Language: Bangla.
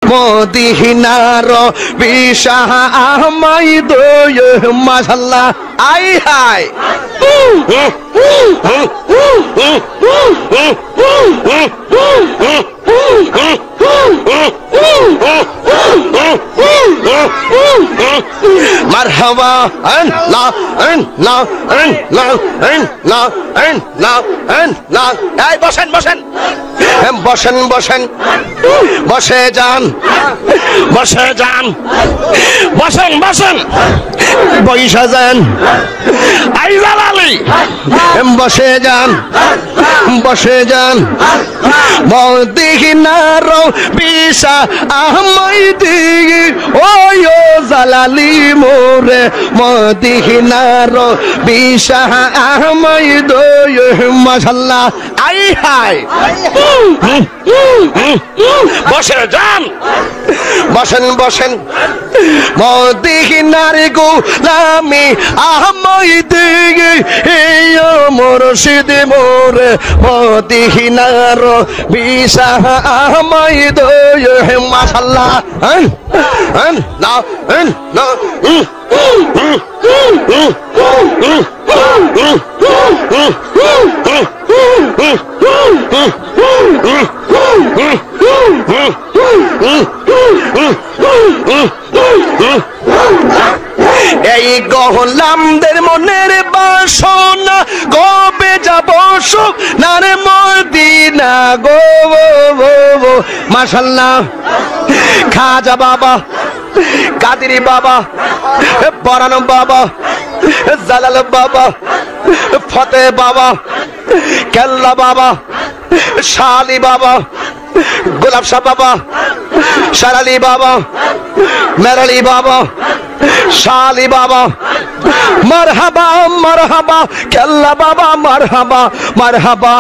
মদিনার বিশাহ আমায় দয় মাশাআল্লাহ আই হাই মারহাবা আল্লাহ আল্লাহ আল্লাহ আল্লাহ আল্লাহ আল্লাহ এই বসেন বসেন বসেন বসেন বসে যান বসে যান বসেন বসেন বইসা যান আই জালালি বসে যান বসে যান মদিনার বিশাহ আমায় দিগি ওই জালালি মোরে মদিনার বিশাহ আমায় দয় মাশাআল্লাহ আই হাই বসে যান বসেন বসেন মদিনার গোলামি আমায় দিগি ও মুর্শিদ মোরে মদিনার বিশাহ আমায় দয় মাশাআল্লাহ না না এই গোলামদের মনের বাসনা কবে যাব সুখ নারে মদিনা গো মাশাআল্লাহ খাজা বাবা কাদেরি বাবা বরানো বাবা জালাল বাবা ফতে বাবা কেল্লা বাবা শালি বাবা গোলাপ শাহ বাবা শারালি বাবা মেরালি বাবা শালি বাবা মারহাবা মারহাবা কেল্লা বাবা মারহাবা মারহাবা